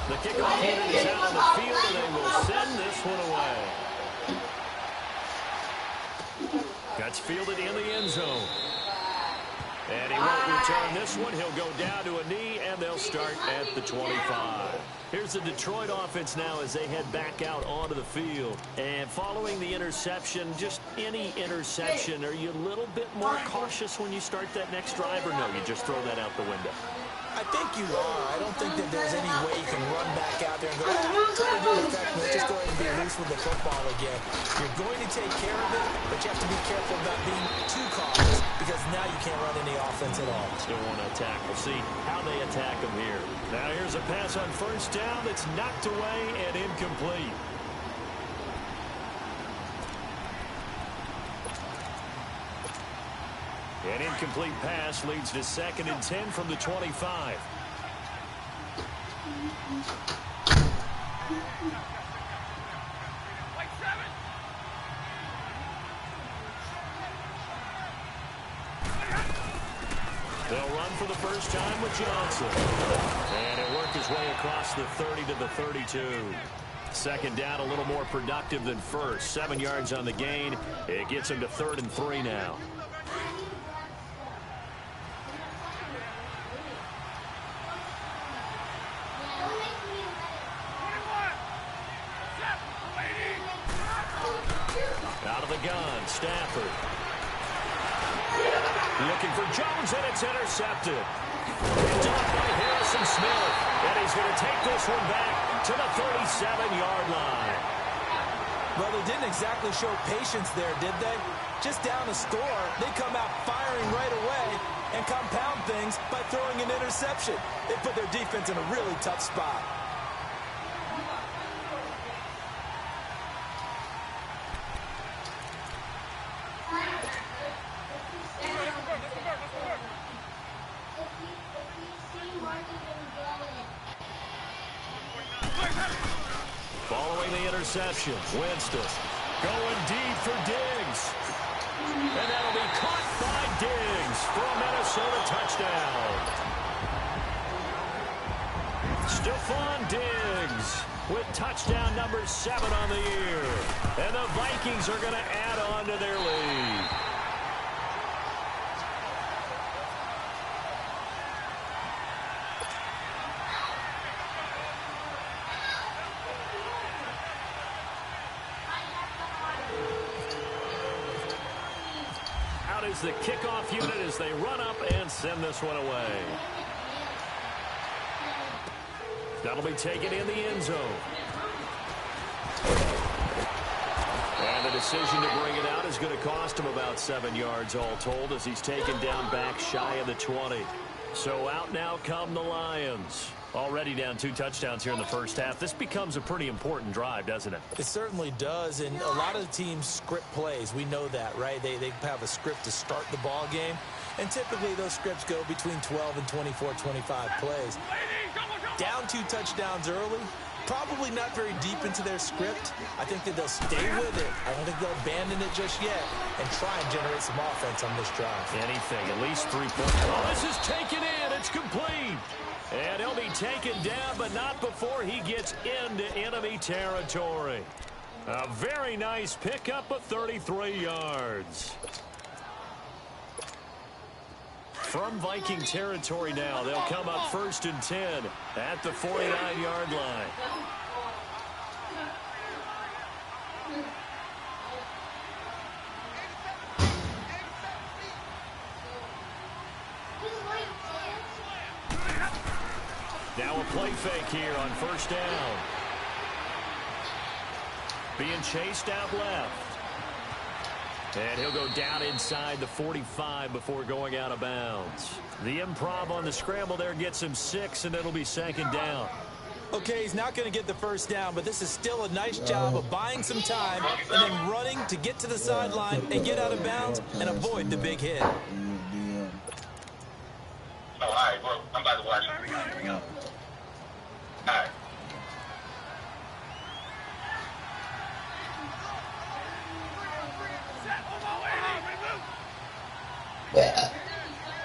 The kickoff unit is out on the field, and they will send this one away. That's fielded in the end zone. And he won't return this one. He'll go down to a knee, and they'll start at the 25. Here's the Detroit offense now as they head back out onto the field. And following the interception, just any interception, are you a little bit more cautious when you start that next drive, or no, you just throw that out the window? I think you are. I don't think that there's any way you can run back out there and go, try to do it effectively. Let's just go ahead and be loose with the football again. You're going to take care of it, but you have to be careful about being too cautious because now you can't run any offense at all. Still want to attack. We'll see how they attack them here. Now here's a pass on first down that's knocked away and incomplete. An incomplete pass leads to 2nd and 10 from the 25. They'll run for the first time with Johnson. And he'll work his way across the 30 to the 32. 2nd down, a little more productive than first. 7 yards on the gain. It gets him to 3rd and 3 now. Out of the gun, Stafford. Looking for Jones, and it's intercepted. Picked up by Harrison Smith. And he's going to take this one back to the 37-yard line. Well, they didn't exactly show patience there, did they? Just down a score, they come out firing right away and compound things by throwing an interception. They put their defense in a really tough spot. Following the interception, Winston going deep for Diggs. And that'll be caught by Diggs for a Minnesota touchdown. Stephon Diggs with touchdown number 7 on the year. And the Vikings are going to add on to their lead. Is the kickoff unit as they run up and send this one away. That'll be taken in the end zone. And the decision to bring it out is going to cost him about 7 yards all told as he's taken down back shy of the 20. So out now come the Lions. Already down 2 touchdowns here in the first half. This becomes a pretty important drive, doesn't it? It certainly does, and a lot of the teams script plays. We know that, right? They have a script to start the ball game, and typically those scripts go between 12 and 24, 25 plays. Down 2 touchdowns early, probably not very deep into their script. I think that they'll stay with it. I don't think they'll abandon it just yet and try and generate some offense on this drive. Anything, at least 3 points. Oh, this is taken in. It's complete. And he'll be taken down, but not before he gets into enemy territory. A very nice pickup of 33 yards. From Viking territory now, they'll come up 1st and 10 at the 49-yard line. Now a play fake here on 1st down. Being chased out left. And he'll go down inside the 45 before going out of bounds. The improv on the scramble there gets him 6, and it'll be 2nd down. Okay, he's not going to get the first down, but this is still a nice job of buying some time and then running to get to the sideline and get out of bounds and avoid the big hit. Oh, all right, well, I'm about to watch it. All right.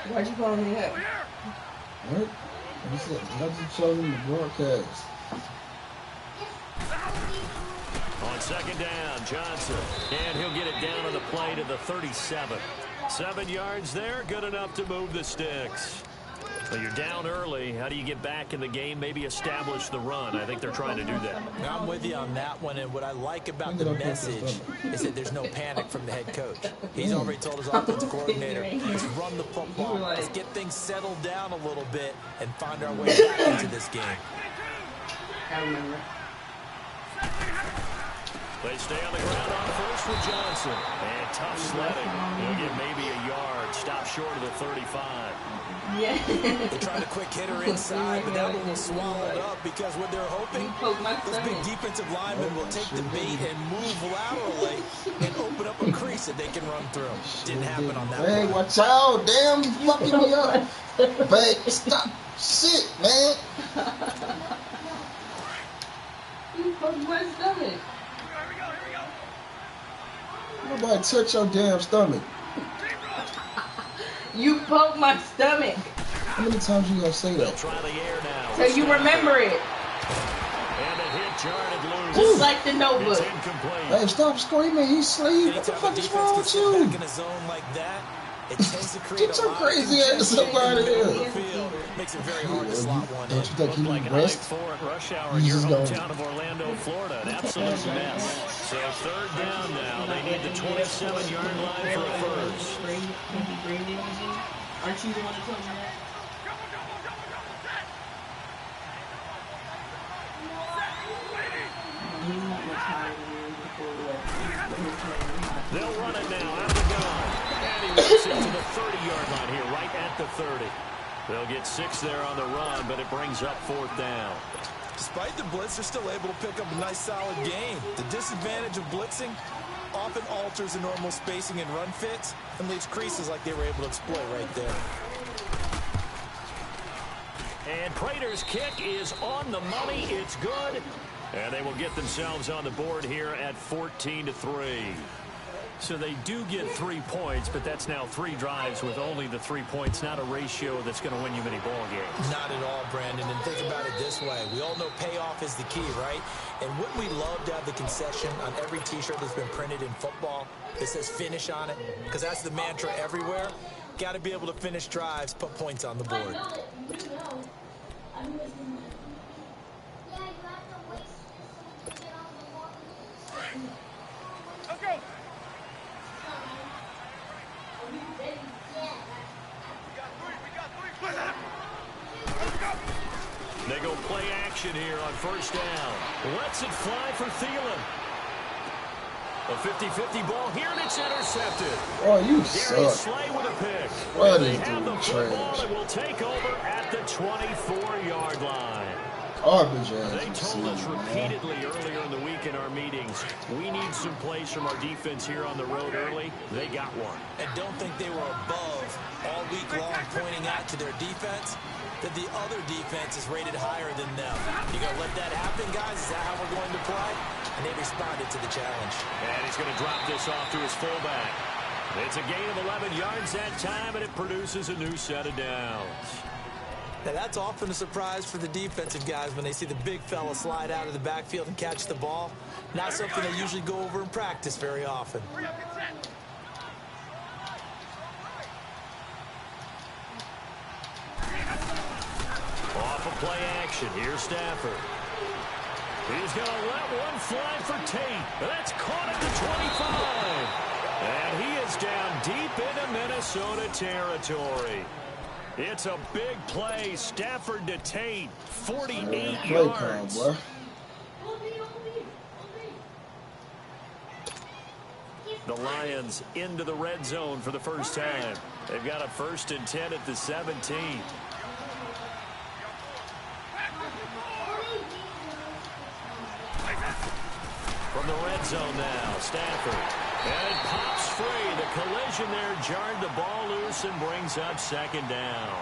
Why'd you follow me up? What? That's what showed in the broadcast. On second down, Johnson. And he'll get it down on the play to the 37. 7 yards there, good enough to move the sticks. Well, you're down early. How do you get back in the game? Maybe establish the run. I think they're trying to do that. I'm with you on that one, and what I like about the message is that there's no panic from the head coach. He's already told his offensive coordinator, let's run the football, let's get things settled down a little bit and find our way back into this game. I remember. They stay on the ground on first with Johnson. And tough sledding. He'll get maybe a yard. Stop short of the 35. Yeah. They tried a quick hitter inside, but that one was swallowed up because what they're hoping, those big defensive linemen will take the bait and move laterally and open up a crease that they can run through. Didn't happen on that one. Hey, watch out. Damn, you fucking me up. Babe, stop. Shit, man. You poked my stomach. Nobody touch your damn stomach. You poked my stomach. How many times you gonna say They'll that? try the air now. So you remember it. And a hit jarred loose. Just like the Notebook. It's incomplete. Hey, stop screaming. He's asleep. What the fuck is wrong with you? Back in a zone like that, it tends to create Get your crazy ass up out of here. Makes it very hard to slot one in. Don't you think he Like need an rest? I-4 at rush hour in He's your just gonna- hometown of Orlando, Florida. An absolute mess. So third down now. They need the 27-yard line for a first. Aren't you the one that told me that? He's not much higher than me before They'll run it now out of the gun. And he walks into the 30-yard line here, right at the 30. They'll get 6 there on the run, but it brings up fourth down. Despite the blitz, they're still able to pick up a nice solid gain. The disadvantage of blitzing often alters the normal spacing and run fits and leaves creases like they were able to exploit right there. And Prater's kick is on the money. It's good. And they will get themselves on the board here at 14-3. So they do get 3 points, but that's now 3 drives with only the 3 points, not a ratio that's going to win you many ball games. Not at all, Brandon. And think about it this way. We all know payoff is the key, right? And wouldn't we love to have the concession on every T-shirt that's been printed in football that says finish on it? Because that's the mantra everywhere. Got to be able to finish drives, put points on the board. They go play action here on first down. Lets it fly for Thielen. A 50-50 ball here, and it's intercepted. Oh, you Darius suck. Slay with a pick. What They is have the doing football trash? and will take over at the 24-yard line. Garbage They ass told us receiver, man. repeatedly earlier in the week in our meetings, we need some plays from our defense here on the road early. They got one. And don't think they were above all week long pointing out to their defense that the other defense is rated higher than them. You going to let that happen, guys? Is that how we're going to play? And they responded to the challenge. And he's going to drop this off to his fullback. It's a gain of 11 yards that time, and it produces a new set of downs. Now, that's often a surprise for the defensive guys when they see the big fella slide out of the backfield and catch the ball. Not something they usually go over in practice very often. Off of play action. Here's Stafford. He's going to let one fly for Tate. That's caught at the 25. And he is down deep into Minnesota territory. It's a big play. Stafford to Tate. 48 yards. Boy. The Lions into the red zone for the first time. They've got a 1st and 10 at the 17. From the red zone now, Stafford. And it pops free. The collision there jarred the ball loose and brings up 2nd down.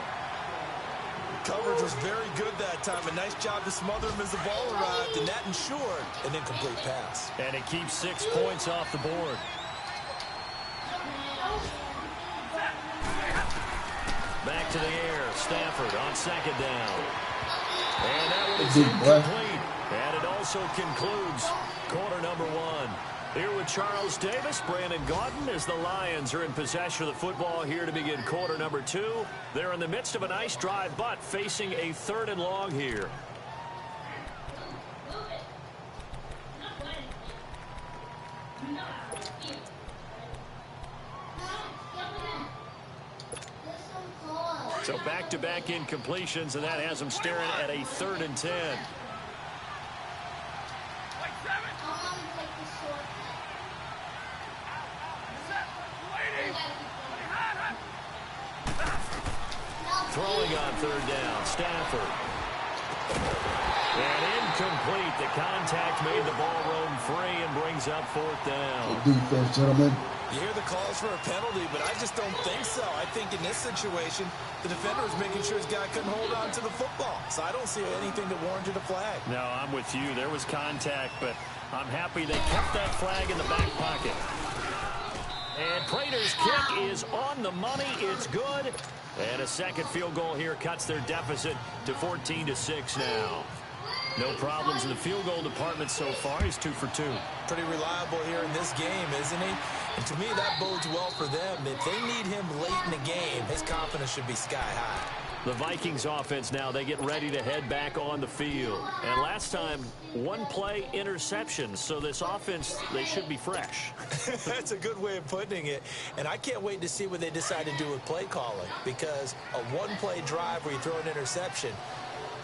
Coverage was very good that time. A nice job to smother him as the ball arrived, and that ensured an incomplete pass. And it keeps 6 points off the board. Back to the air. Stafford on 2nd down. And that one is incomplete. whistle concludes quarter number one. Here with Charles Davis, Brandon Gaudin, as the Lions are in possession of the football here to begin quarter number two. They're in the midst of a nice drive, but facing a 3rd and long here. So back-to-back incompletions, and that has them staring at a 3rd and 10. Throwing on 3rd down, Stafford. And incomplete. The contact made the ball roam free and brings up 4th down. Good defense, gentlemen. You hear the calls for a penalty, but I just don't think so. I think in this situation, the defender was making sure his guy couldn't hold on to the football. So I don't see anything that warranted a flag. No, I'm with you. There was contact, but I'm happy they kept that flag in the back pocket. And Prater's kick is on the money. It's good. And a second field goal here cuts their deficit to 14-6 now. No problems in the field goal department so far. He's 2 for 2. Pretty reliable here in this game, isn't he? And to me, that bodes well for them. If they need him late in the game, his confidence should be sky high. The Vikings offense now, they get ready to head back on the field. And last time, 1 play interception. So this offense, they should be fresh. That's a good way of putting it. And I can't wait to see what they decide to do with play calling. Because a 1-play drive where you throw an interception,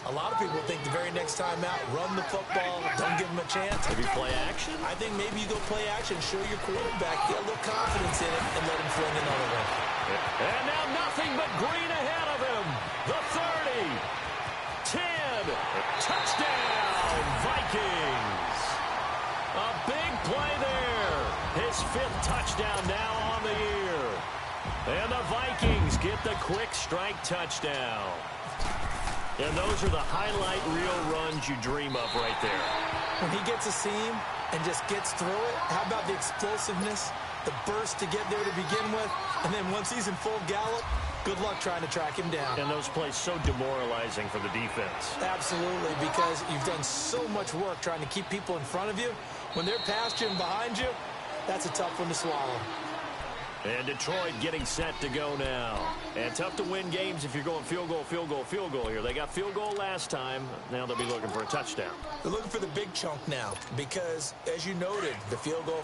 a lot of people think the very next time out, run the football, don't give him a chance. Maybe play action? I think maybe you go play action, show your quarterback, get a little confidence in it, and let him fling another one. And now nothing but green ahead of him. The 30, 10, touchdown, Vikings. A big play there. His 5th touchdown now on the year. And the Vikings get the quick strike touchdown. And those are the highlight reel runs you dream of right there. When he gets a seam and just gets through it, how about the explosiveness, the burst to get there to begin with, and then once he's in full gallop, good luck trying to track him down. And those plays so demoralizing for the defense. Absolutely, because you've done so much work trying to keep people in front of you. When they're past you and behind you, that's a tough one to swallow. And Detroit getting set to go now. And tough to win games if you're going field goal, field goal, field goal here. They got field goal last time. Now they'll be looking for a touchdown. They're looking for the big chunk now because, as you noted, the field goal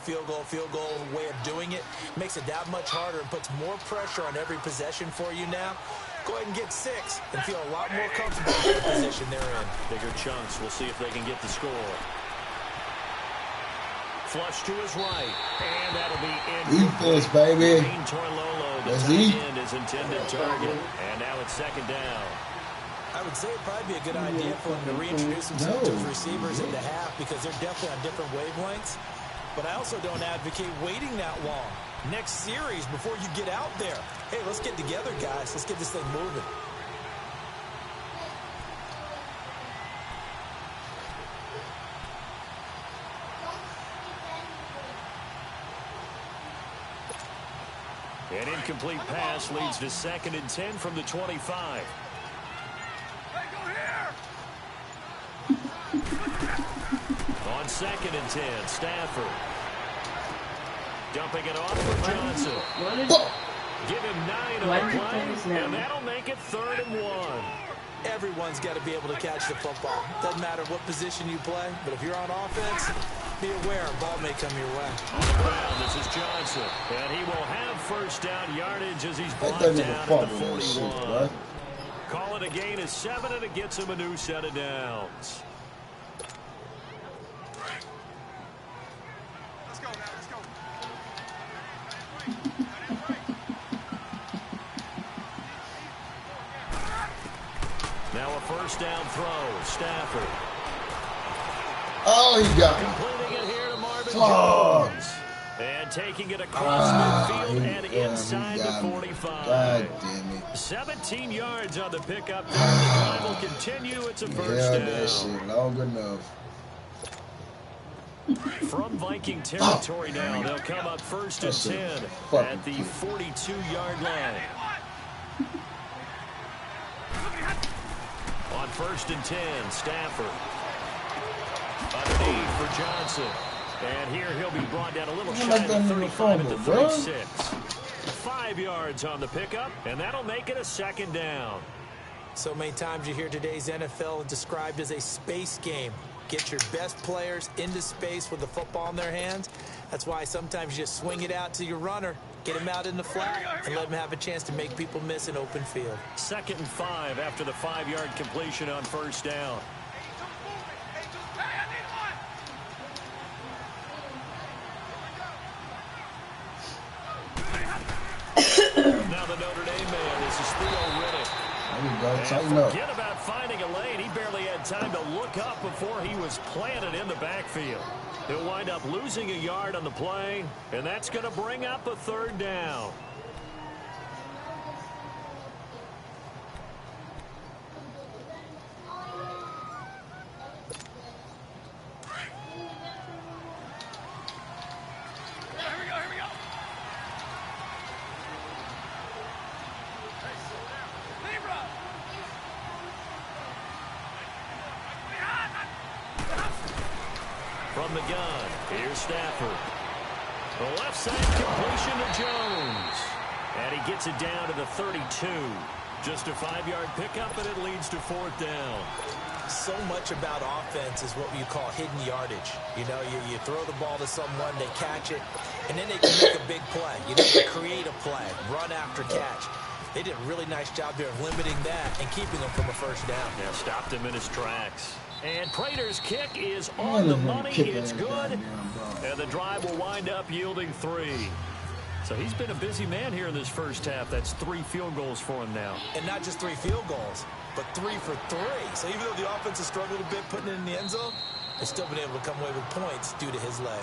way of doing it makes it that much harder and puts more pressure on every possession for you now. Go ahead and get 6 and feel a lot more comfortable in the position they're in. Bigger chunks. We'll see if they can get the score. Flush to his right, and that'll be in. Defense, baby. Torlolo, the That's tight end, is intended target. And now it's 2nd down. I would say it'd probably be a good idea for him to reintroduce himself to his receivers in the half because they're definitely on different wavelengths. But I also don't advocate waiting that long. Next series, before you get out there, hey, let's get together, guys. Let's get this thing moving. An incomplete pass leads to 2nd and 10 from the 25. On 2nd and 10, Stafford. Dumping it off for Johnson. Give him 9 on the play, and that'll make it 3rd and 1. Everyone's got to be able to catch the football. Doesn't matter what position you play, but if you're on offense, be aware a ball may come your way. On the ground, this is Johnson. And he will have 1st down yardage as he's brought down at the 41. Shit, right? Call it a gain of 7, and it gets him a new set of downs. Let's go now, let's go. Now a 1st down throw. Stafford. Oh, he got it. Completing it here to Marvin Oh. Jones. And taking it across midfield and inside the 45. God damn it. 17 yards on the pickup there. The drive will continue. It's a 1st Yeah, down. that shit long enough. From Viking territory now, they'll come up 1st and 10 at the 42-yard line. On 1st and 10, Stafford. Underneath Johnson. And here he'll be brought down a little I shy like of that the nigga 35 at the fumble, bro. 36. 5 yards on the pickup, and that'll make it a second down. So many times you hear today's NFL described as a space game. Get your best players into space with the football in their hands. That's why sometimes you just swing it out to your runner, get him out in the flat, and let him have a chance to make people miss an open field. 2nd and 5 after the 5-yard completion on first down. Now the Notre Dame man, this is Theo Riddick. There you go. And Tighten up. forget about finding a lane. He barely had time to look up before he was planted in the backfield. He'll wind up losing a yard on the play, and that's going to bring up a 3rd down. From the gun, here's Stafford. The left side completion to Jones. And he gets it down to the 32. Just a 5-yard pickup, and it leads to 4th down. So much about offense is what you call hidden yardage. You know, you throw the ball to someone, they catch it, and then they can make a big play. You know, they create a play, run after catch. They did a really nice job there of limiting that and keeping them from a 1st down. Yeah, stopped him in his tracks. And Prater's kick is on the money. It's good. And the drive will wind up yielding 3. So he's been a busy man here in this first half. That's 3 field goals for him now. And not just 3 field goals, but 3 for 3. So even though the offense has struggled a bit putting it in the end zone, they've still been able to come away with points due to his leg.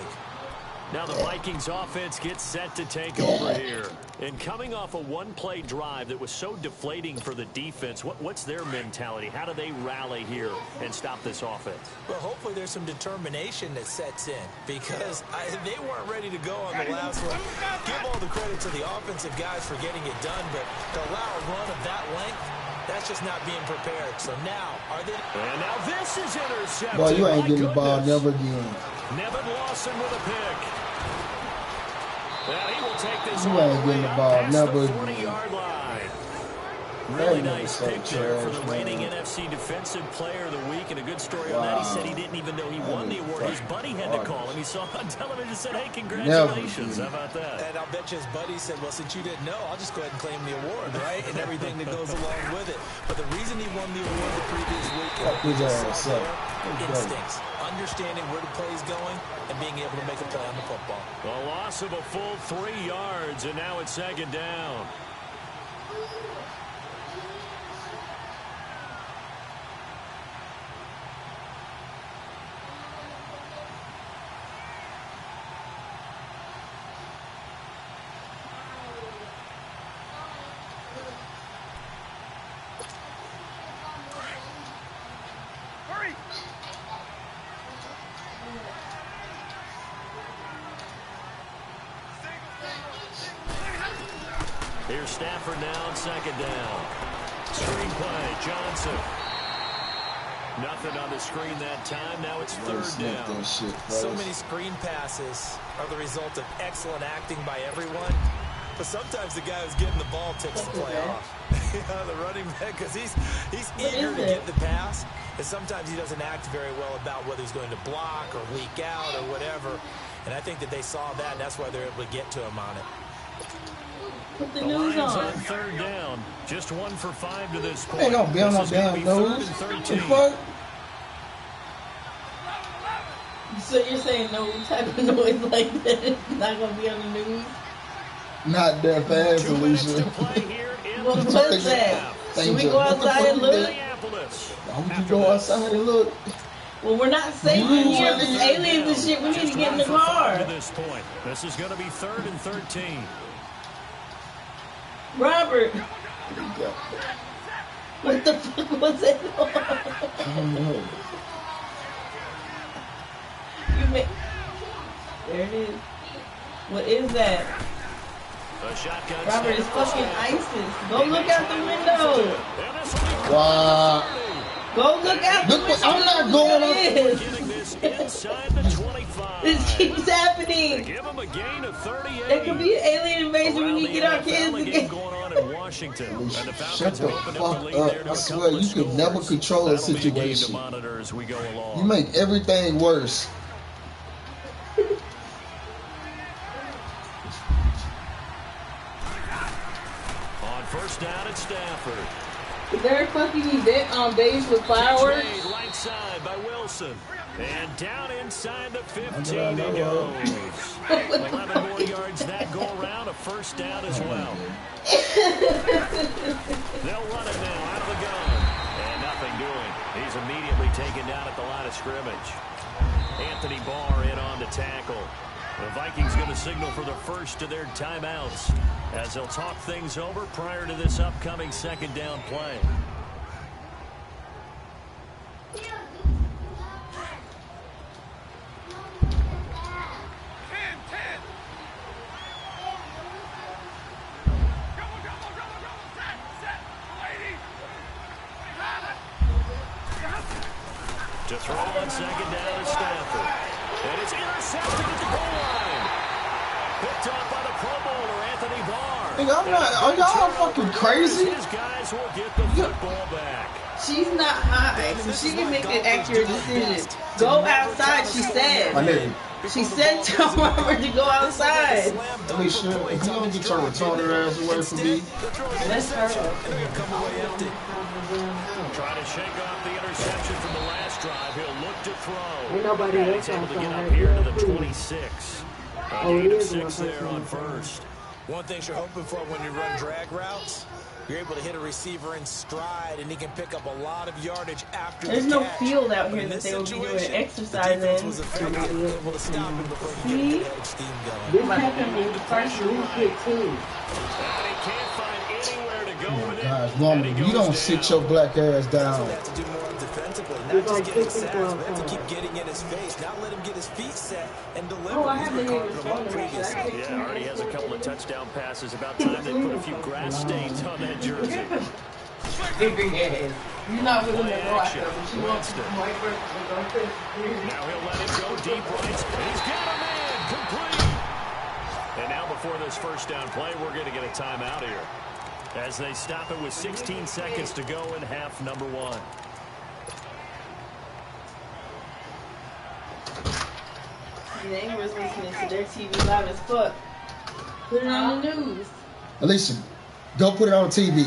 Now the Vikings offense gets set to take over here. And coming off a one-play drive that was so deflating for the defense, what's their mentality? How do they rally here and stop this offense? Well, hopefully there's some determination that sets in because they weren't ready to go on the last one. Give all the credit to the offensive guys for getting it done, but to allow a run of that length, that's just not being prepared. So now, are they... And now this is intercepted. Boy, you ain't My getting the ball goodness. never again. Nevin Lawson with a pick. Well, he will take this You all ain't the way getting the up ball past never the again. 40-yard line. That Really nigga nice so pick there for the trash, reigning man. NFC Defensive Player of the Week, and a good story on that. He said he didn't even know he won the award. His buddy had to call him. He saw it on television and said, hey, congratulations. How about that? And I'll bet you his buddy said, well, since you didn't know, I'll just go ahead and claim the award, right? And everything that goes along with it. But the reason he won the award the previous week Fuck his ass up. instincts, understanding where the play is going, and being able to make a play on the football. A loss of a full 3 yards, and now it's 2nd down. Here's Stafford now on 2nd down. Screen play, Johnson. Nothing on the screen that time. Now it's 3rd down. That shit, So many screen passes are the result of excellent acting by everyone. But sometimes the guy who's getting the ball takes the play off. You know, the running back, because he's eager to get the pass. And sometimes he doesn't act very well about whether he's going to block or leak out or whatever. And I think that they saw that, and that's why they're able to get to him on it. Put the The news Lions on. on 3rd down. Just 1 for 5 to this point. Ain't gonna be on no This is gonna damn be 3rd nose. and What 13. the fuck? So you're saying no type of noise like that is not going to be on the news? Not that fast, 2 minutes to Alicia. play here in What the was third that? half. Should we Danger. go What the outside fuck and is look? that? Minneapolis. Why would you After go this. outside and look? Well, we're not safe in here. There's aliens and shit. We need to get in the Just 1 for 5 car. to this point. This is going to be 3rd and 13. Robert, what the fuck was that? I don't know. There it is. What is that? A shotgun Robert, it's snap. fucking ISIS. Go look out the window. And this will be Wow. Go look out the Look window. what- I'm not going Look up. at it. getting this inside the 20. give them a gain of 38. It could be an alien invasion when we get our kids again. Going on in Washington. And the Shut the fuck up. I swear, you could never control a situation. As we go along. You make everything worse. On first down at Stafford. They're fucking me days with fireworks. Right side by Wilson. And down inside the 15 he goes. 11 more yards that go around. A first down as well. They'll run it now out of the gun. And nothing doing. He's immediately taken down at the line of scrimmage. Anthony Barr in on the tackle. The Vikings going to signal for the first of their timeouts as they'll talk things over prior to this upcoming second down play. To throw on second down to Stafford. And it's intercepted at the goal line. Picked up by the Pro Bowler, Anthony Barr. Hey, are y'all fucking crazy? His guys will get the football back. She's not high, so she can make an accurate decision. Go outside, she said. My nigga. She said to Robert to go outside. Alicia, if you don't get your retarded ass away from me. Let's hurry. Trying to shake off the interception from the last drive. He'll look to throw. Ain't nobody And else he's able to get outside. up here to the 26. Oh, Gain it of is 6 one there on person. first. One thing you're hoping for when you run drag routes, you're able to hit a receiver in stride, and he can pick up a lot of yardage after There's the no catch. field out But here in that this they will be doing situation, exercise the defense in. was effective, able to stop him before he See? could get the edge steam going. This happened in the first week hit too. And he can't find anywhere to go with it. Guys, And normally he you goes don't sit down. your black ass That's down. what they have to do more defensively, not It's just like getting 50 sacks, pounds. but have to keep getting in his face, not let him get his feet set and deliver. Oh, I He's haven't been even carving them up responded to previously. that. Yeah, already has a couple of touchdown passes. About time they put a few grass stains on that jersey. You're not really gonna go after her, but she wants to. Now he'll let it go deep right. He's got a man complete. And now before this first down play, we're going to get a timeout here as they stop it with 16 seconds to go in half number 1. The neighbors listening to their TV loud as fuck. Put it on the news. Alicia, go put it on TV.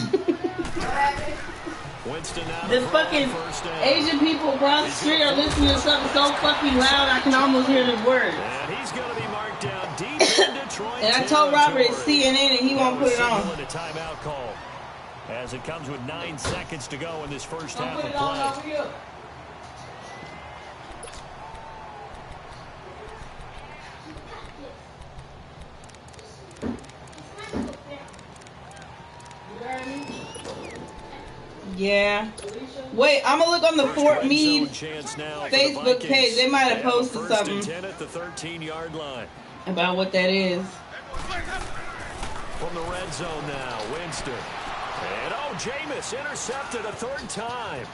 Winston now The to throw fucking on first down. Asian people across the street are listening to something so fucking loud I can almost hear the words. And he's going to be marked down deep in Detroit. And I told Robert it's territory. CNN and he won't put it on. Signaling a timeout call as it comes with 9 seconds to go in this first half Put of it on play. over here. Yeah. Wait, I'm gonna look on the Fort Red Meade zone chance now for the Facebook Vikings. page. They might have They have a posted first and something 10 at the 13-yard line. about what that is. From the red zone now, Winston. And Jameis intercepted a third time.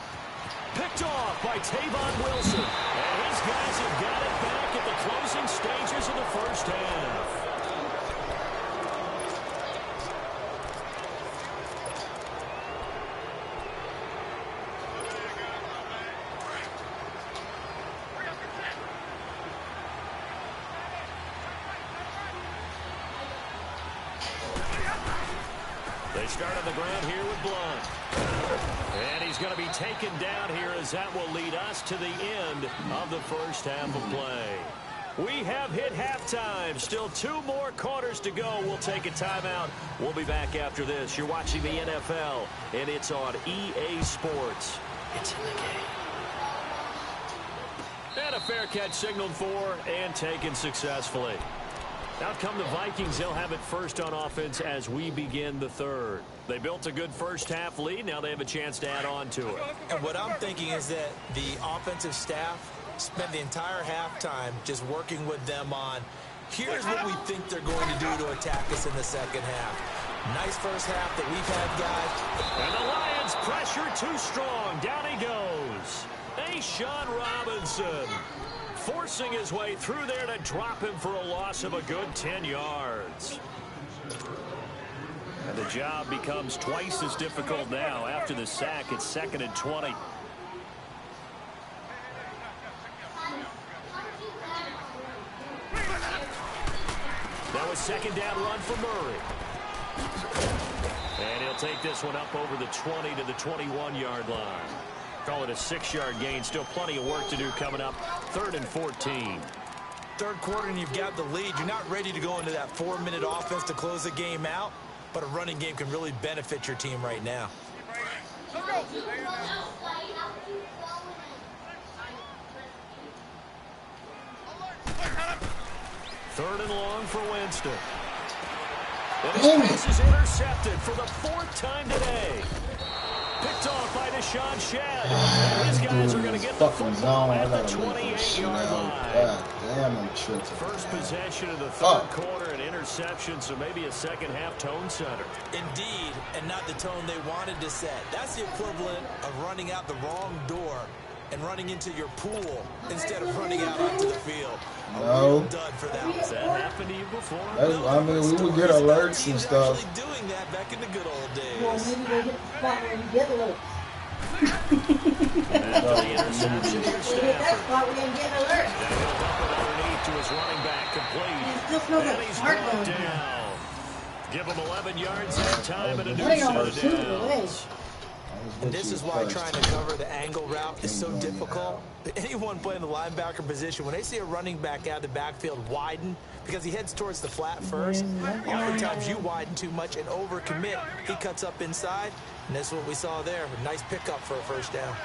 Picked off by Tavon Wilson. And his guys have got it back at the closing stages of the first half. They start on the ground here with Blunt. And he's going to be taken down here as that will lead us to the end of the first half of play. We have hit halftime. Still 2 more quarters to go. We'll take a timeout. We'll be back after this. You're watching the NFL, and it's on EA Sports. It's in the game. And a fair catch signaled for and taken successfully. Out come the Vikings. They'll have it first on offense as we begin the third. They built a good first half lead. Now they have a chance to add on to it. And what I'm thinking is that the offensive staff spent the entire halftime just working with them on, here's what we think they're going to do to attack us in the second half. Nice first half that we've had, guys. And the Lions pressure too strong. Down he goes. Sean Robinson. forcing his way through there to drop him for a loss of a good 10 yards. And the job becomes twice as difficult now. After the sack, it's 2nd and 20. That was 2nd down run for Murray. And he'll take this one up over the 20 to the 21-yard line. Call it a 6-yard gain. Still plenty of work to do coming up. 3rd and 14. Third quarter and you've got the lead. You're not ready to go into that 4-minute offense to close the game out, but a running game can really benefit your team right now. Third and long for Winston. And his pass is intercepted for the 4th time today. Picked off by Deshaun Shedd. And his guys are going to get the football at the 28-yard line. God damn, I'm tripping. First possession of the 3rd quarter, an interception, so maybe a second-half tone setter. Indeed, and not the tone they wanted to set. That's the equivalent of running out the wrong door and running into your pool instead of running out onto the field. No. Dud for that. Has that happened to you before? I mean, we would get alerts and stuff. Actually doing that back in the good old days. Well, maybe they get the spot where you get alerts. After the interception, here's They hit that Stafford. spot where they get alerts. Now he'll dump it underneath to his running back, complete. It still smells And like he's heart brought going down. Give him 11 yards that time and a new They set are of shooting away. downs. And this is why trying to cover the angle route is so difficult. Anyone playing the linebacker position, when they see a running back out of the backfield widen, because he heads towards the flat first, oftentimes you widen too much and overcommit. He cuts up inside, and that's what we saw there. A nice pickup for a first down.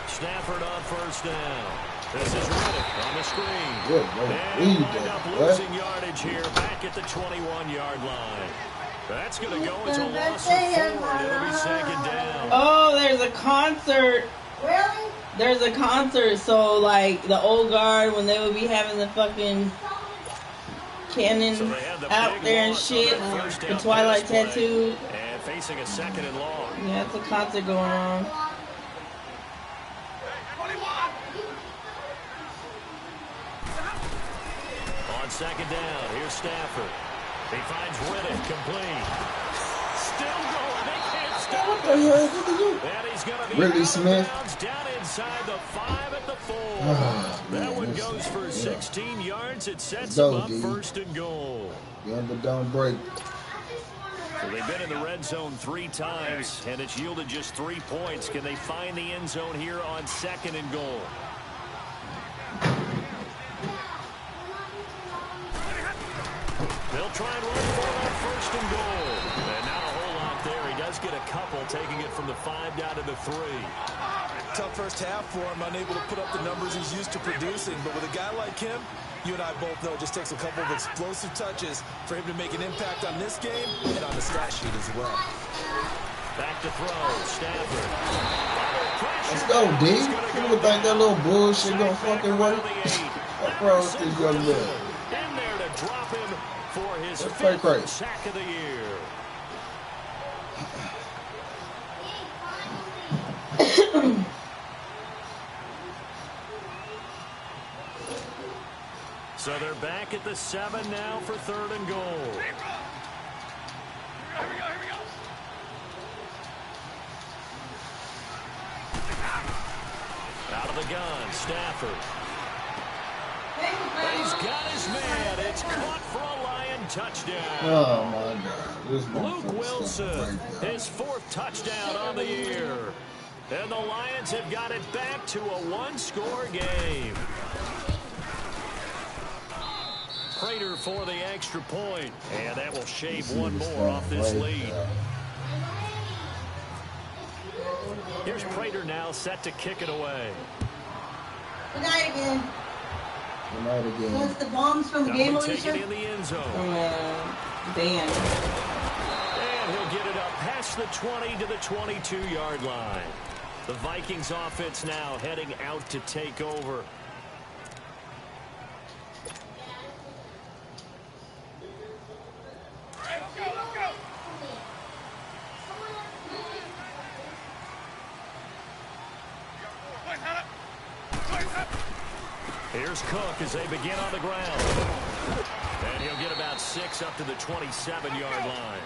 Stafford on first down. This is Riddick on the screen. Good, And wind up losing yardage here back at the 21-yard line. That's going to go as a loss of 4, and it'll be 2nd down. Oh, there's a concert. Really? There's a concert, so like the old guard when they would be having the fucking cannon So they had the out big there and loss on shit, that first the down Twilight pass play. Tattoo. And facing a 2nd and long. Yeah, it's a concert going on. On 2nd down, here's Stafford. He finds Riddick, complete. Still going, they can't stop him. And he's going to be Ridley out Smith. of bounds down inside the 5 at the 4. Oh, that man, one this goes is- for yeah. 16 yards. It sets Go, them up D. 1st and goal. Yeah, but don't break. So they've been in the red zone 3 times, and it's yielded just 3 points. Can they find the end zone here on 2nd and goal? They'll try and run for that 1st and goal. And not a whole lot there. He does get a couple, taking it from the 5 down to the 3. Tough first half for him, unable to put up the numbers he's used to producing. But with a guy like him, you and I both know it just takes a couple of explosive touches for him to make an impact on this game and on the stat sheet as well. Back to throw, Stafford. Let's go, D. People think that little bullshit gonna fucking work. What's wrong with this young man? In there to drop him for his That's pretty 5th crazy. sack of the year. So they're back at the 7 now for 3rd and goal. Out of the gun, Stafford. He's got his man. It's caught for a Lion touchdown. Oh my God. This Luke motherfucker's Wilson, right there. his 4th touchdown on the year. And the Lions have got it back to a 1-score game. Prater for the extra point. And that will shave one more off this lead. Here's Prater now set to kick it away. Good night again. Good night again. What's the bombs from Now Game we take it Alicia? in the end zone. Dan. And he'll get it up past the 20 to the 22-yard line. The Vikings offense now heading out to take over. Here's Cook as they begin on the ground. And he'll get about 6 up to the 27-yard line.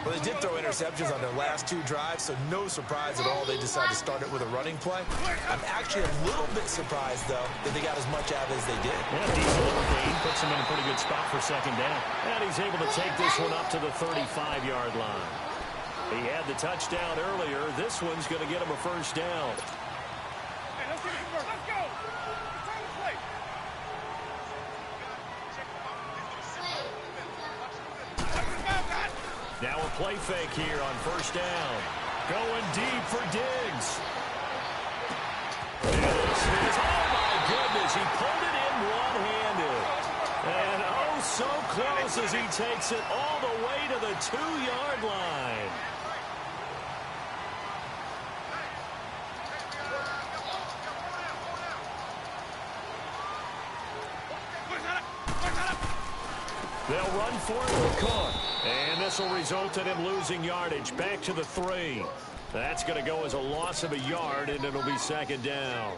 Well, they did throw interceptions on their last 2 drives, so no surprise at all they decided to start it with a running play. I'm actually a little bit surprised, though, that they got as much out of it as they did. Yeah, decent little gain. Puts him in a pretty good spot for second down. And he's able to take this one up to the 35-yard line. He had the touchdown earlier. This one's going to get him a first down. Let's go. Now a play fake here on first down. Going deep for Diggs. And this is, oh my goodness, he pulled it in one-handed. And oh, so close as he takes it all the way to the 2-yard line. They'll run for it with Cook. And this will result in him losing yardage back to the 3. That's going to go as a loss of a yard, and it'll be second down.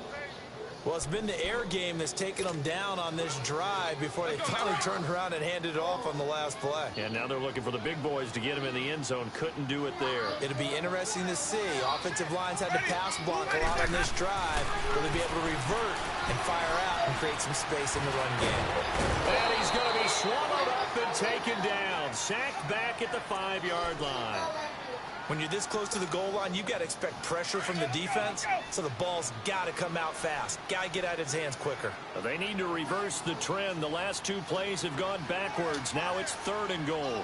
Well, it's been the air game that's taken them down on this drive before they finally turned around and handed it off on the last play. And now they're looking for the big boys to get him in the end zone. Couldn't do it there. It'll be interesting to see. Offensive lines had to pass block a lot on this drive. Will they be able to revert and fire out and create some space in the run game? And he's going to be swallowed up and taken down. Sacked back at the 5-yard line. When you're this close to the goal line, you've got to expect pressure from the defense, so the ball's got to come out fast. Got to get out of his hands quicker. They need to reverse the trend. The last 2 plays have gone backwards. Now it's 3rd and goal.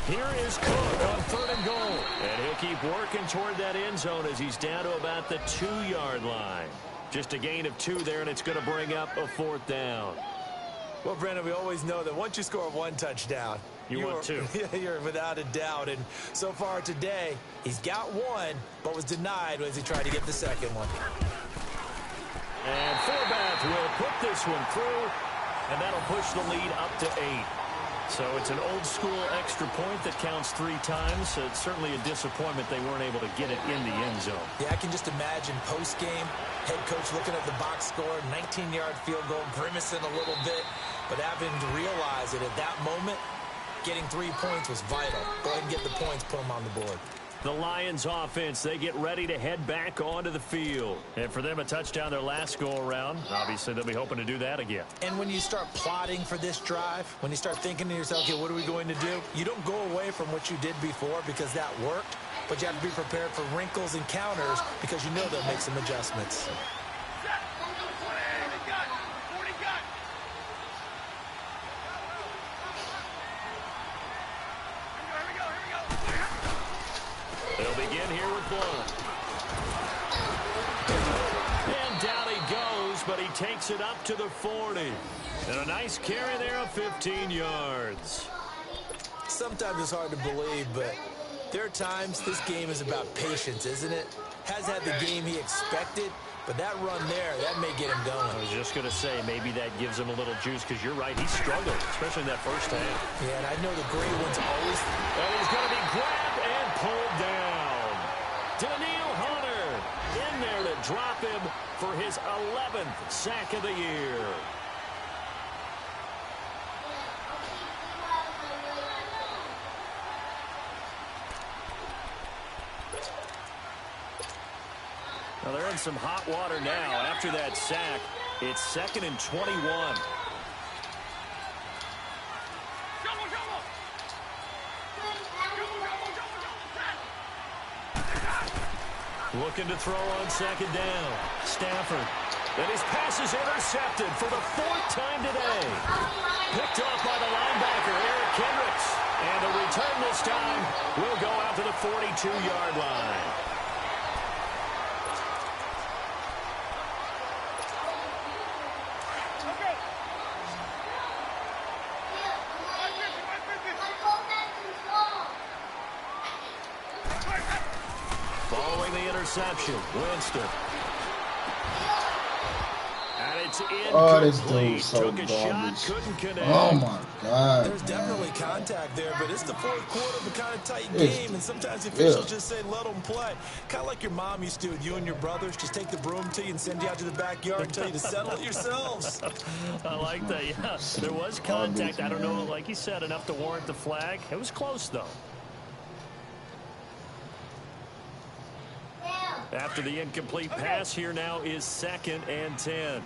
Here is Cook on 3rd and goal. And he'll keep working toward that end zone as he's down to about the 2-yard line. Just a gain of 2 there, and it's going to bring up a 4th down. Well, Brandon, we always know that once you score 1 touchdown, you want 2. You're without a doubt. And so far today, he's got 1, but was denied as he tried to get the second one. And Forbath will put this one through, and that'll push the lead up to 8. So it's an old-school extra point that counts 3 times. So it's certainly a disappointment they weren't able to get it in the end zone. Yeah, I can just imagine post-game, head coach looking at the box score, 19-yard field goal, grimacing a little bit, but having to realize that at that moment, getting 3 points was vital. Go ahead and get the points, put them on the board. The Lions offense, they get ready to head back onto the field. And for them, a touchdown their last go-around. Obviously, they'll be hoping to do that again. And when you start plotting for this drive, when you start thinking to yourself, okay, what are we going to do? You don't go away from what you did before because that worked, but you have to be prepared for wrinkles and counters because you know they'll make some adjustments. They'll begin here with Blunt. And down he goes, but he takes it up to the 40. And a nice carry there of 15 yards. Sometimes it's hard to believe, but there are times this game is about patience, isn't it? Has had the game he expected, but that run there, that may get him going. I was just going to say, maybe that gives him a little juice, because you're right, he struggled, especially in that first half. Yeah, and I know the great ones always... And he's going to be grabbed and pulled down. Danielle Hunter in there to drop him for his 11th sack of the year. Now they're in some hot water now. After that sack, it's 2nd and 21. Looking to throw on 2nd down. Stafford. And his pass is intercepted for the 4th time today. Picked up by the linebacker, Eric Kendricks. And the return this time will go out to the 42-yard line. Following the interception, Winston. And it it's incomplete. Oh, this dude's so Took a shot, garbage. couldn't connect. Oh my God. There's definitely contact there, but it's the fourth quarter of a kind of tight game, and sometimes the officials just say, let them play. Kind of like your mom used to with you and your brothers. Just take the broom to you and send you out to the backyard and tell you to settle it yourselves. I like that, yeah. There was contact. I don't know, like you said, enough to warrant the flag. It was close, though. After the incomplete pass, here now is 2nd and 10.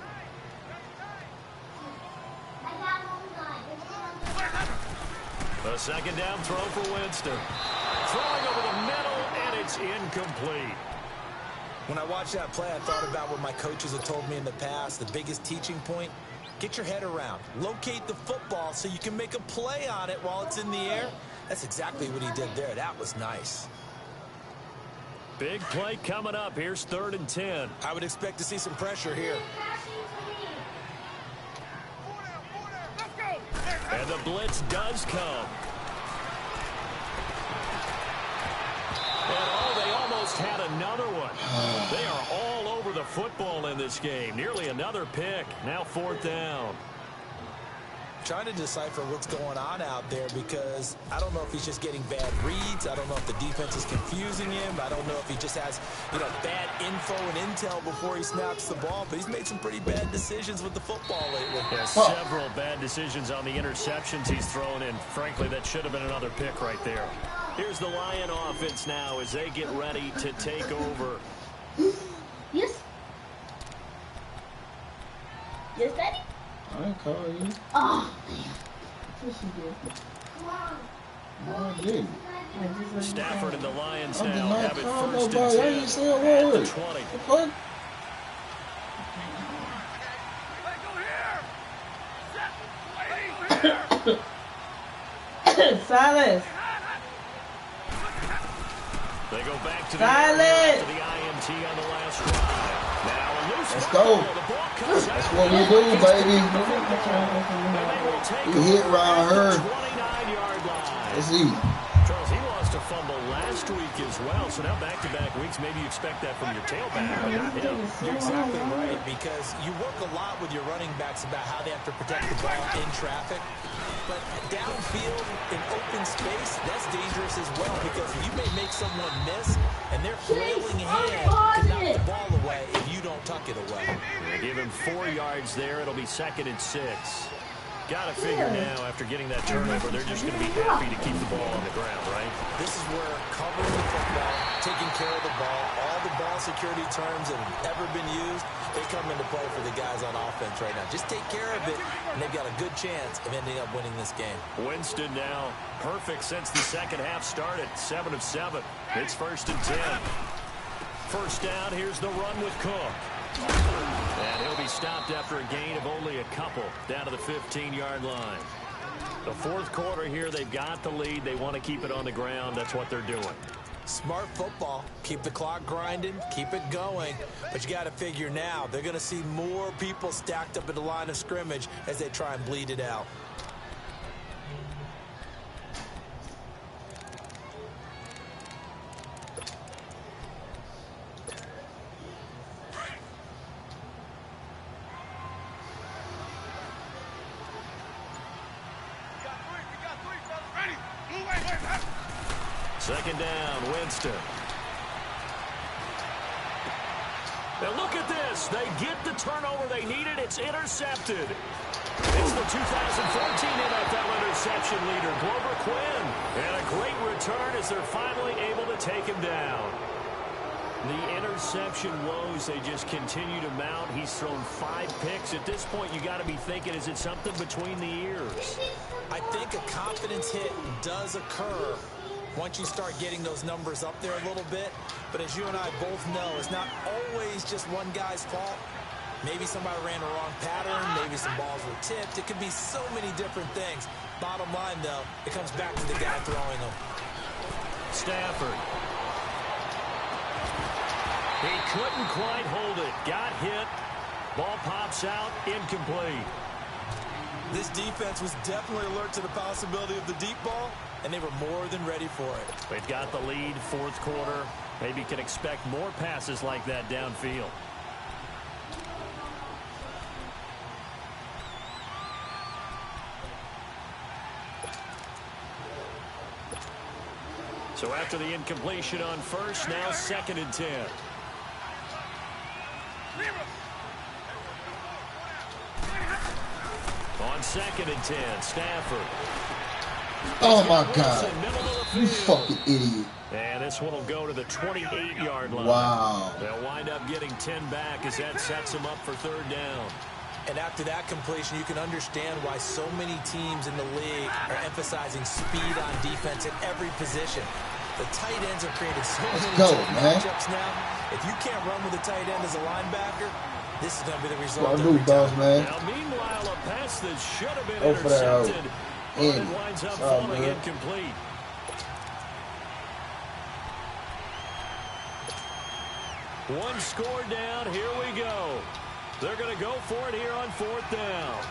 A second down throw for Winston. Throwing over the middle, and it's incomplete. When I watched that play, I thought about what my coaches have told me in the past. The biggest teaching point, get your head around. Locate the football so you can make a play on it while it's in the air. That's exactly what he did there. That was nice. Big play coming up. Here's 3rd and 10. I would expect to see some pressure here. And the blitz does come. And oh, they almost had another one. They are all over the football in this game. Nearly another pick. Now 4th down. Trying to decipher what's going on out there because I don't know if he's just getting bad reads. I don't know if the defense is confusing him. I don't know if he just has, bad info and intel before he snaps the ball. But he's made some pretty bad decisions with the football lately. Yeah, several bad decisions on the interceptions he's thrown in. Frankly, that should have been another pick right there. Here's the Lion offense now as they get ready to take over. Yes. Yes, Daddy? I didn't call you. Oh, damn. Yes, you did. No, I didn't. Stafford and the Lions I did now not have it call 1st nobody. and I 10 didn't say a at word. the 20. What? Silas. They go back to the Silas. INT on the last drive. Now a loose Let's ball. go. The ball comes That's out. what we do, baby. And they will take You hit over around at the her. 29-yard line. Let's see. Charles, he lost a fumble last week as well, so now back-to-back weeks, maybe you expect that from your tailback, but not him. You're exactly right because you work a lot with your running backs about how they have to protect the ball in traffic. But downfield in open space, that's dangerous as well because you may make someone miss and their flailing hand can knock the ball away if you don't tuck it away. They give him 4 yards there. It'll be 2nd and 6. Got to figure now, after getting that turnover, they're just going to be happy to keep the ball on the ground, right? This is where covering the football, taking care of the ball, all the ball security terms that have ever been used, they come into play for the guys on offense right now. Just take care of it, and they've got a good chance of ending up winning this game. Winston now perfect since the second half started. 7 of 7. It's 1st and 10. First down, here's the run with Cook. And he'll be stopped after a gain of only a couple down to the 15-yard line. The fourth quarter here, they've got the lead. They want to keep it on the ground. That's what they're doing. Smart football. Keep the clock grinding. Keep it going. But you got to figure now, they're going to see more people stacked up at the line of scrimmage as they try and bleed it out. Second down, Winston. Now look at this. They get the turnover they needed. It's intercepted. It's the 2014 NFL interception leader, Glover Quinn. And a great return as they're finally able to take him down. The interception woes, they just continue to mount. He's thrown 5 picks. At this point, you got to be thinking, is it something between the ears? I think a confidence hit does occur once you start getting those numbers up there a little bit. But as you and I both know, it's not always just one guy's fault. Maybe somebody ran the wrong pattern. Maybe some balls were tipped. It could be so many different things. Bottom line, though, it comes back to the guy throwing them. Stafford. He couldn't quite hold it. Got hit. Ball pops out. Incomplete. This defense was definitely alert to the possibility of the deep ball, and they were more than ready for it. They've got the lead, fourth quarter. Maybe can expect more passes like that downfield. So after the incompletion on first, now 2nd and 10. On 2nd and 10, Stafford. Oh my God. You fucking idiot. And this one will go to the 28-yard line. Wow. They'll wind up getting 10 back as that sets them up for 3rd down. And after that completion, you can understand why so many teams in the league are emphasizing speed on defense at every position. The tight ends have created so many matchups now. If you can't run with a tight end as a linebacker, this is going to be the result. Now, meanwhile, a pass that should have been intercepted, but it winds up falling incomplete. One score down. Here we go. They're going to go for it here on 4th down.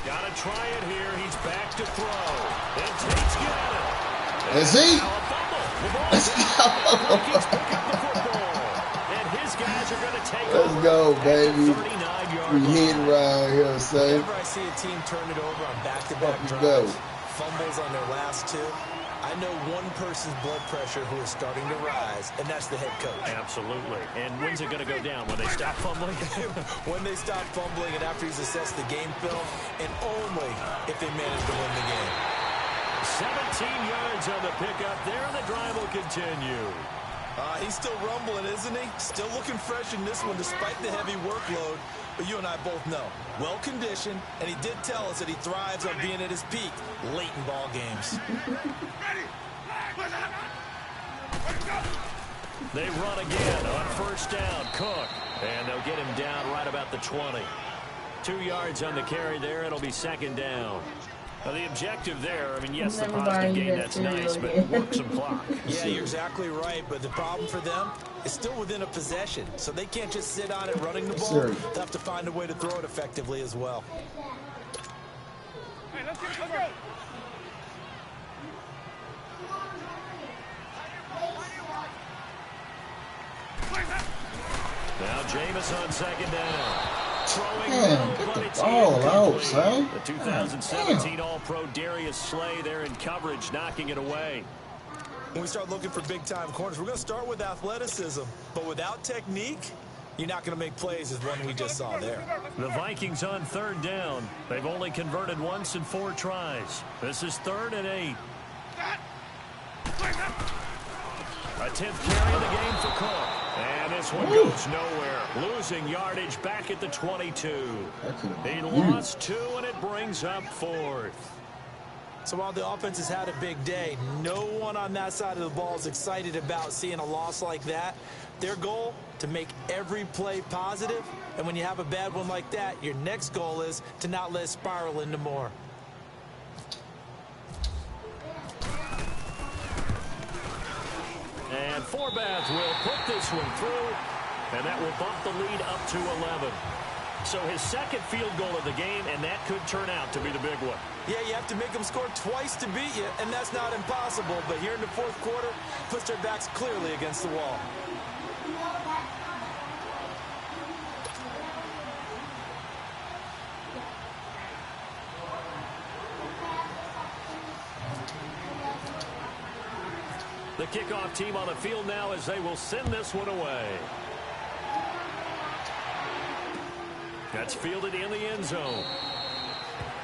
Got to try it here. He's back to throw. And Tate's got it. Is he? Let's go. And his guys are going to take over. Let's go, baby. 39-yard We hit around here, say. Whenever I see a team turn it over on back-to-back drives, fumbles on their last 2, I know one person's blood pressure who is starting to rise, and that's the head coach. Absolutely. And when's it going to go down? When they stop fumbling? When they stop fumbling and after he's assessed the game film, and only if they manage to win the game. 17 yards on the pickup there, and the drive will continue. He's still rumbling, isn't he? Still looking fresh in this one despite the heavy workload. But you and I both know, well-conditioned, and he did tell us that he thrives on being at his peak late in ball games. They run again on 1st down. Cook, and they'll get him down right about the 20. 2 yards on the carry there. It'll be 2nd down. Now, the objective there, I mean, yes, the positive gain, that's nice, but work some clock. Yeah, you're exactly right, but the problem for them is still within a possession, so they can't just sit on it running the ball. They'll have to find a way to throw it effectively as well. Hey, let's go. Now Jameis on 2nd down. Throwing get the ball out, son. The 2017 All-Pro Darius Slay there in coverage, knocking it away. When we start looking for big-time corners, we're going to start with athleticism. But without technique, you're not going to make plays as one we just saw there. The Vikings on 3rd down. They've only converted once in 4 tries. This is 3rd and 8. A 10th carry in the game for Cook. And this one goes nowhere. Losing yardage back at the 22. He lost 2, and it brings up 4th. So while the offense has had a big day, no one on that side of the ball is excited about seeing a loss like that. Their goal, to make every play positive. And when you have a bad one like that, your next goal is to not let it spiral into more. And Forbath will put this one through, and that will bump the lead up to 11. So his 2nd field goal of the game, and that could turn out to be the big one. Yeah, you have to make them score twice to beat you, and that's not impossible. But here in the 4th quarter, puts their backs clearly against the wall. The kickoff team on the field now as they will send this one away. That's fielded in the end zone.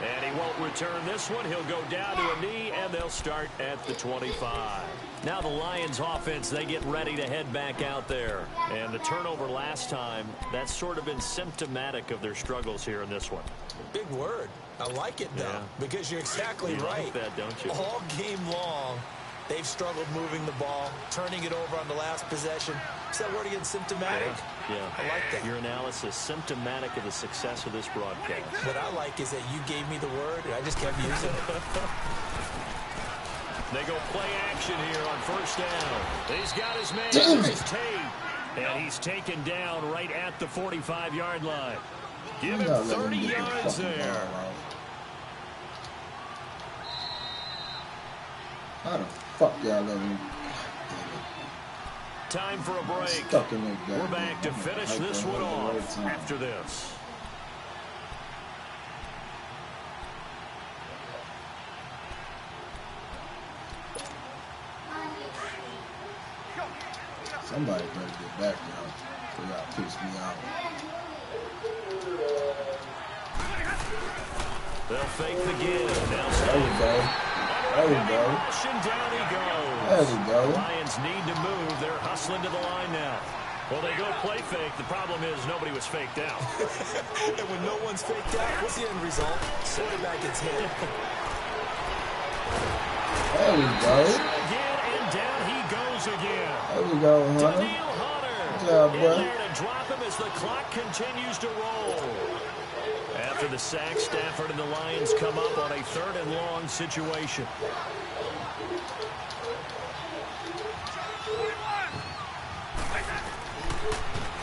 And he won't return this one. He'll go down to a knee, and they'll start at the 25. Now the Lions offense, they get ready to head back out there. And the turnover last time, that's sort of been symptomatic of their struggles here in this one. Big word. I like it, though, because you're exactly right. Like that, don't you? All game long, they've struggled moving the ball, turning it over on the last possession. Is that word again, symptomatic? Yeah. I like that. Your analysis, symptomatic of the success of this broadcast. What I like is that you gave me the word, and I just kept using it. They go play action here on 1st down. He's got his man. Damn This is Tate. And he's taken down right at the 45-yard line. Give him 30 yards there. How the fuck y'all let me? Time for a break. We're back to finish this one off after this. Somebody better get back now. They got to piss me off. They'll fake the give. Now there we go. There we go. Down he goes. There we go. Lions need to move. They're hustling to the line now. Well, they go play fake. The problem is nobody was faked out. And when no one's faked out, what's the end result? Quarterback gets hit. There we go. Again, and down he goes again. There we go, Hunter. Good job, bro. In there to drop him as the clock continues to roll. After the sack, Stafford and the Lions come up on a 3rd and long situation.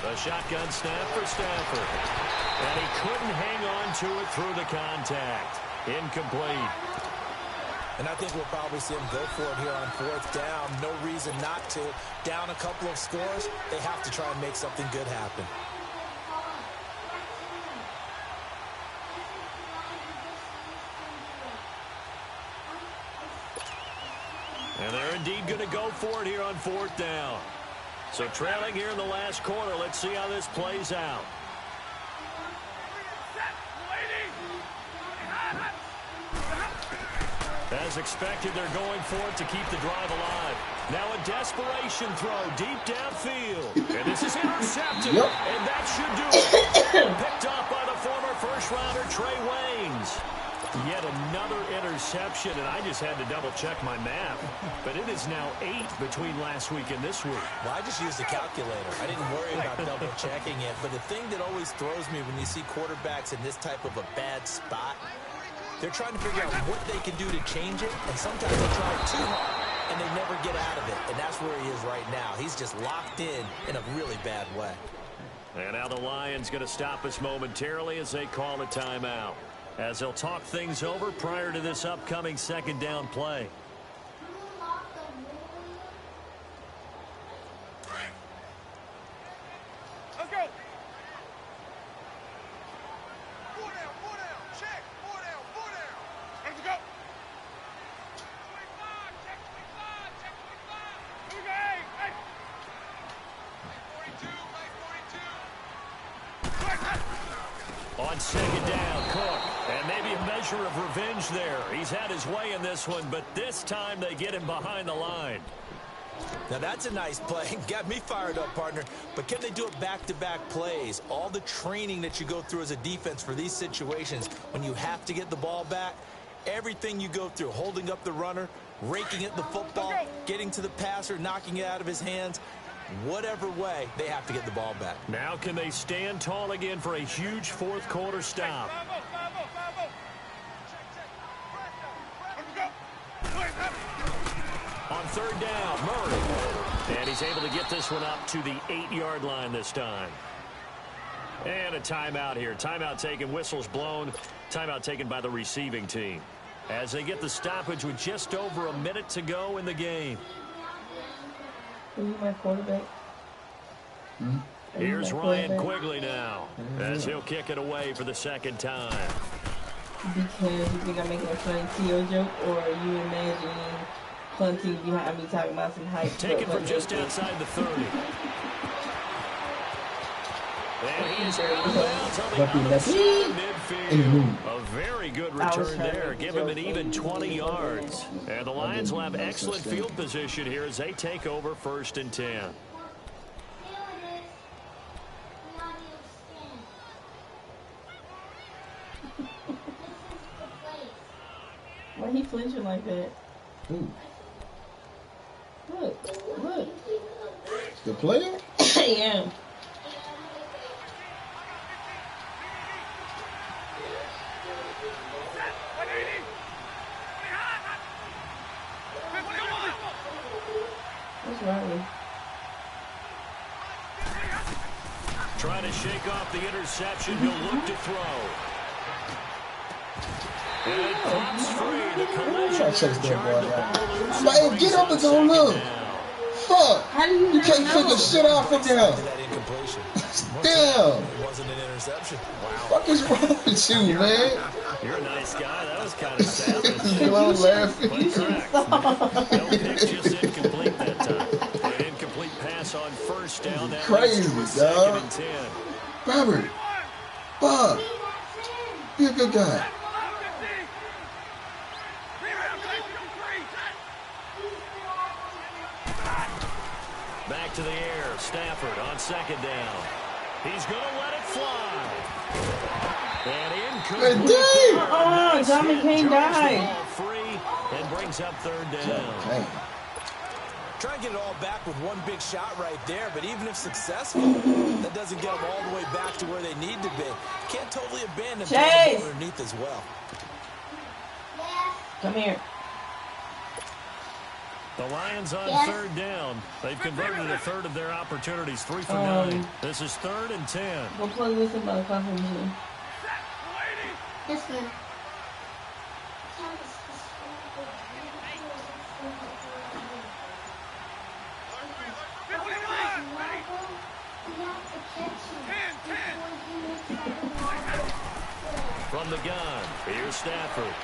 A shotgun snap for Stafford. And he couldn't hang on to it through the contact. Incomplete. And I think we'll probably see him go for it here on 4th down. No reason not to. Down a couple of scores, they have to try and make something good happen. And they're indeed going to go for it here on 4th down. So trailing here in the last quarter, let's see how this plays out. As expected, they're going for it to keep the drive alive. Now a desperation throw deep downfield. And this is intercepted. Yep. And that should do it. Picked off by the former first-rounder Trey Waynes. Yet another interception, and I just had to double-check my math. But it is now 8 between last week and this week. Well, I just used a calculator. I didn't worry about double-checking it. But the thing that always throws me when you see quarterbacks in this type of a bad spot, they're trying to figure out what they can do to change it, and sometimes they try too hard, and they never get out of it. And that's where he is right now. He's just locked in a really bad way. And now the Lions going to stop us momentarily as they call a timeout, as they'll talk things over prior to this upcoming 2nd down play. Let's go. On 2nd down, Cook. And maybe a measure of revenge there. He's had his way in this one, but this time they get him behind the line. Now that's a nice play. Got me fired up, partner. But can they do it back-to-back plays? All the training that you go through as a defense for these situations, when you have to get the ball back, everything you go through, holding up the runner, raking at the football, getting to the passer, knocking it out of his hands, whatever way, they have to get the ball back. Now can they stand tall again for a huge 4th quarter stop? On 3rd down, Murray. And he's able to get this one up to the 8-yard line this time. And a timeout here. Timeout taken, whistles blown. Timeout taken by the receiving team, as they get the stoppage with just over a minute to go in the game. Are you my quarterback? Here's Ryan Quigley now, as he'll kick it away for the 2nd time. Because you think I'm making a funny T.O. joke, or are you imagining plenty behind me talking about some hype? Taken from just outside the 30. And he is out of bounds on the other side of midfield. A very good return there. Give him an even 20 yards. And the Lions will have excellent field position here as they take over 1st and 10. Why he flinching like that? Ooh. Look. The player? Yeah. What's wrong with? Trying to shake off the interception. He'll look to throw. And it pops free. The collision Chase there that jarred boy the down. ball loose. I'm like, hey, get up and go look. Fuck. How do you can't figure shit out from there. That incompletion. Damn. It wasn't an interception. Wow. What is wrong with you, man? You're a nice guy. That was kind of savage. I'm laughing. But correct. No pick, just incomplete that time. An incomplete pass this on first down. That crazy, leads to a dog. 2nd and 10. Robert, Bob, be a good guy. Back to the air. Stafford on 2nd down. He's going to let it fly. And incomplete. Oh, John McCain died. Free and brings up 3rd down. Try and get it all back with one big shot right there, but even if successful, that doesn't get them all the way back to where they need to be. Can't totally abandon the ball underneath as well. Come here. The Lions on 3rd down. They've converted a third of their opportunities, 3 for 9. This is 3rd and 10. Go plug this in my coffee machine. This one. From the gun, here's Stafford.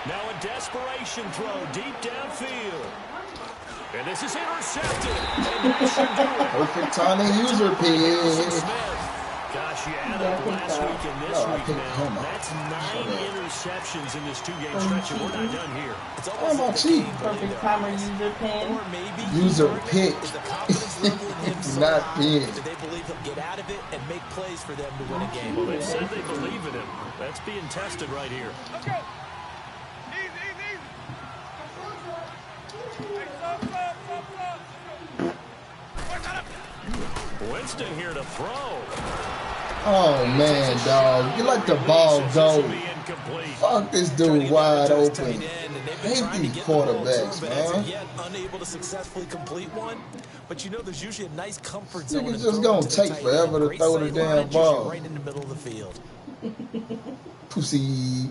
Now a desperation throw deep downfield. And this is intercepted. Perfect timing, user pick. Gosh, you add up last week and this week now. That's 9 interceptions in this 2-game stretch, and we're not done here. It's almost my cheap. Perfect timer, user pin. Or maybe User pick. is the confidence level in him so Not high pin. that they believe he'll get out of it and make plays for them to win a game. Well, they said they believe in him. That's being tested right here. Okay. Winston here to throw. Oh, man, dog. You let the ball go. Fuck this dude wide open. Hate these quarterbacks, man. Unable to successfully complete one, but you know there's usually a nice comfort zone. Niggas just gonna take forever to throw the damn ball. Right in the middle of the field. Pussy.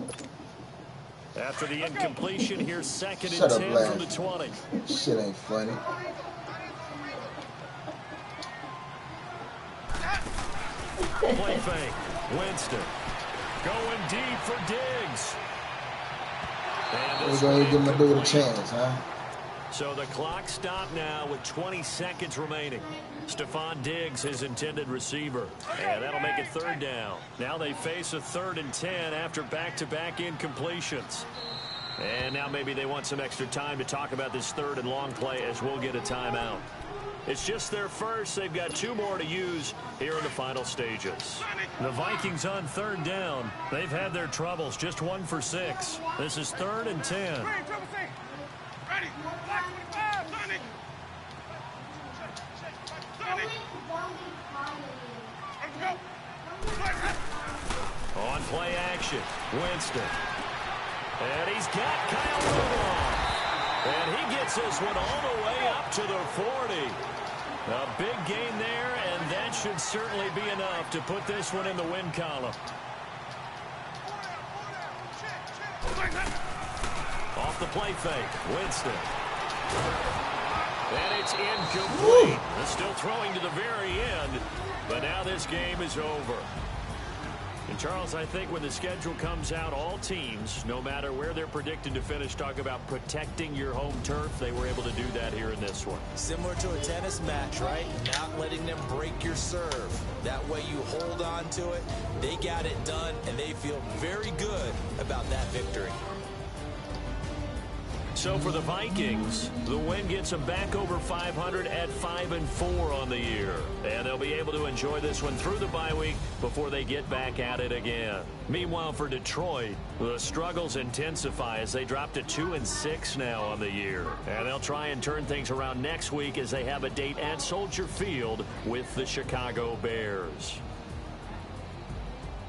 After the incompletion, here's 2nd Shut and up, 10 lad. from the 20. Shit ain't funny. Play fake. Winston going deep for Diggs. And We're gonna give my dude a chance, huh? so the clock stopped now with 20 seconds remaining. Stephon Diggs, his intended receiver. And that'll make it 3rd down. Now they face a 3rd and 10 after back-to-back incompletions. And now maybe they want some extra time to talk about this 3rd and long play as we'll get a timeout. It's just their first. They've got 2 more to use here in the final stages. The Vikings on 3rd down. They've had their troubles. Just 1 for 6. This is 3rd and 10. Ready. Black 25. Sonny. Let's go. On play action, Winston. And he's got Kyle Rudolph. And he gets this one all the way up to the 40. A big gain there, and that should certainly be enough to put this one in the win column. Off the play fake, Winston. And it's incomplete. They're still throwing to the very end, but now this game is over. And Charles, I think when the schedule comes out, all teams, no matter where they're predicted to finish, talk about protecting your home turf. They were able to do that here in this one. Similar to a tennis match, right? Not letting them break your serve. That way you hold on to it. They got it done, and they feel very good about that victory. So for the Vikings, the win gets them back over 500 at 5-4 on the year. And they'll be able to enjoy this one through the bye week before they get back at it again. Meanwhile, for Detroit, the struggles intensify as they drop to 2-6 now on the year. And they'll try and turn things around next week as they have a date at Soldier Field with the Chicago Bears.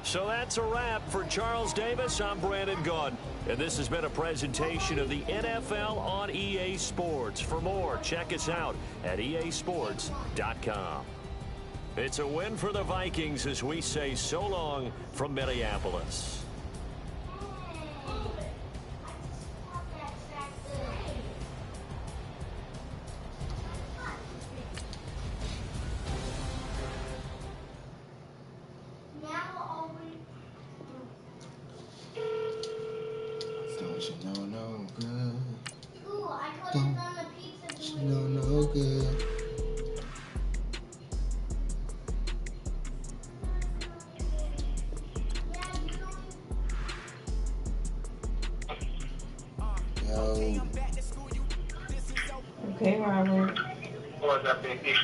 So that's a wrap for Charles Davis. I'm Brandon Gaudin, and this has been a presentation of the NFL on EA Sports. For more, check us out at easports.com. It's a win for the Vikings as we say so long from Minneapolis. No good. Yo. Okay, Robert. What's up, Big D?